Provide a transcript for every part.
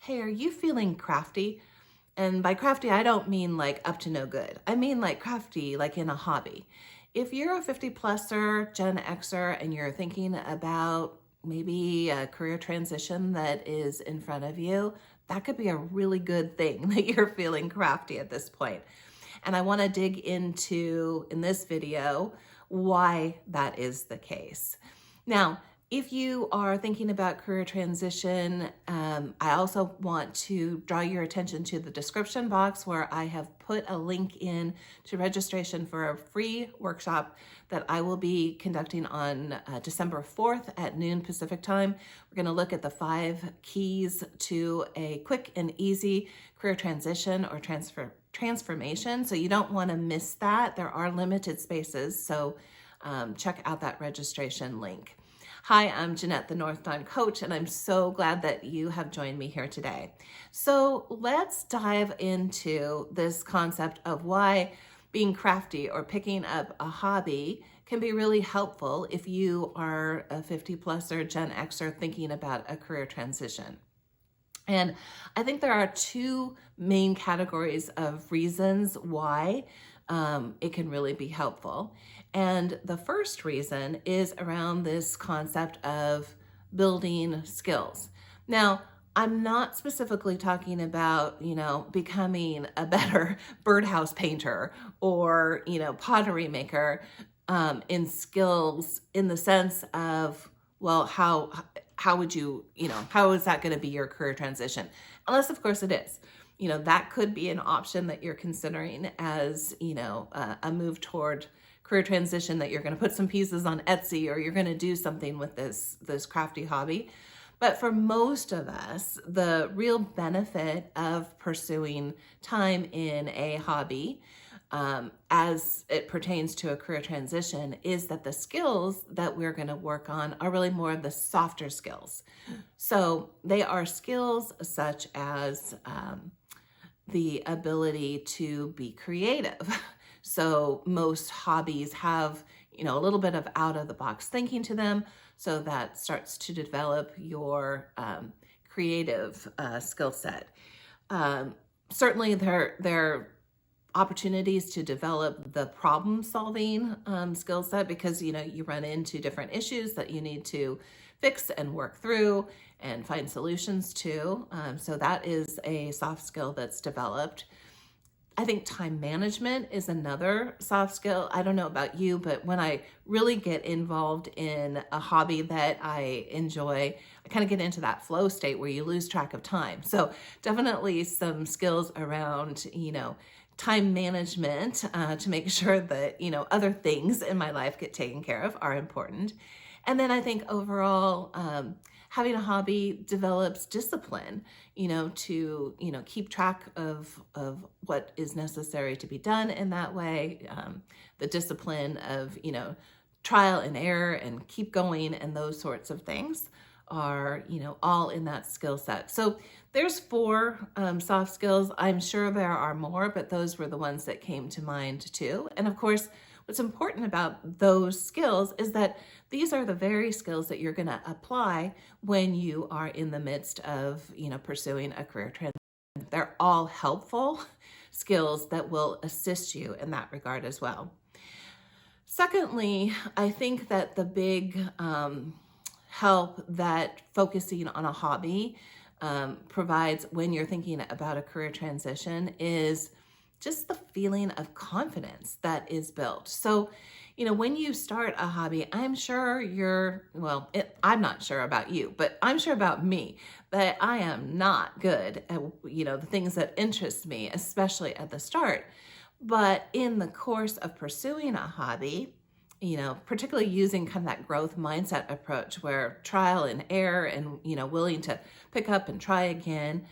Hey, are you feeling crafty? And by crafty, I don't mean like up to no good. I mean like crafty, like in a hobby. If you're a 50 pluser, Gen Xer, and you're thinking about maybe a career transition that is in front of you, that could be a really good thing that you're feeling crafty at this point. And I want to dig into, in this video, why that is the case. Now, if you are thinking about career transition, I also want to draw your attention to the description box where I have put a link in to registration for a free workshop that I will be conducting on December 4th at noon Pacific time. We're going to look at the 5 keys to a quick and easy career transition or transformation. So you don't want to miss that. There are limited spaces, so check out that registration link. Hi, I'm Jeanette, the North Dawn Coach, and I'm so glad that you have joined me here today. So let's dive into this concept of why being crafty or picking up a hobby can be really helpful if you are a 50 plus or Gen Xer thinking about a career transition. And I think there are 2 main categories of reasons why it can really be helpful. And the first reason is around this concept of building skills. Now, I'm not specifically talking about, becoming a better birdhouse painter or, pottery maker in skills in the sense of, well, how would you, how is that going to be your career transition? Unless, of course, it is. That could be an option that you're considering as, a move toward career transition, that you're going to put some pieces on Etsy or you're going to do something with this crafty hobby. But for most of us, the real benefit of pursuing time in a hobby as it pertains to a career transition is that the skills that we're going to work on are really more of the softer skills. So they are skills such as the ability to be creative. So most hobbies have, a little bit of out of the box thinking to them. So that starts to develop your creative skill set. Certainly there are opportunities to develop the problem solving skill set because, you run into different issues that you need to fix and work through and find solutions to. So that is a soft skill that's developed. I think time management is another soft skill. I don't know about you, but when I really get involved in a hobby that I enjoy, I kind of get into that flow state where you lose track of time. So definitely some skills around, time management to make sure that, other things in my life get taken care of are important. And then I think overall, having a hobby develops discipline, to, keep track of what is necessary to be done in that way, the discipline of, trial and error and keep going and those sorts of things are, all in that skill set. So there's 4 soft skills. I'm sure there are more, but those were the ones that came to mind too. And of course, what's important about those skills is that these are the very skills that you're going to apply when you are in the midst of, pursuing a career transition. They're all helpful skills that will assist you in that regard as well. Secondly, I think that the big help that focusing on a hobby provides when you're thinking about a career transition is just the feeling of confidence that is built. So, when you start a hobby, I'm sure I'm not sure about you, but I'm sure about me that I am not good at, the things that interest me, especially at the start. But in the course of pursuing a hobby, particularly using kind of that growth mindset approach where trial and error and, willing to pick up and try again,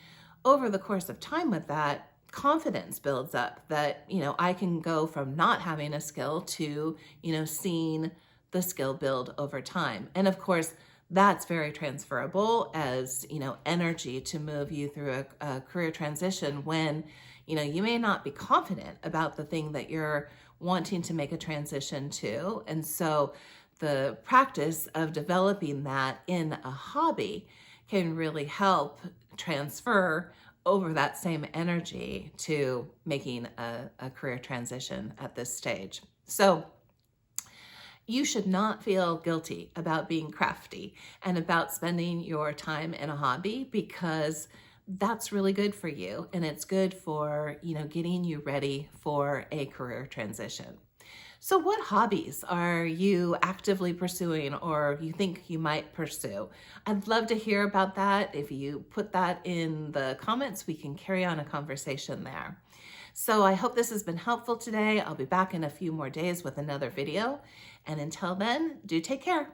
over the course of time with that, confidence builds up that, I can go from not having a skill to, seeing the skill build over time. And of course, that's very transferable as, energy to move you through a career transition when, you may not be confident about the thing that you're wanting to make a transition to. And so the practice of developing that in a hobby can really help transfer over that same energy to making a career transition at this stage. So you should not feel guilty about being crafty and about spending your time in a hobby, because that's really good for you, and it's good for, getting you ready for a career transition. So what hobbies are you actively pursuing, or you think you might pursue? I'd love to hear about that. If you put that in the comments, we can carry on a conversation there. So I hope this has been helpful today. I'll be back in a few more days with another video. And until then, do take care.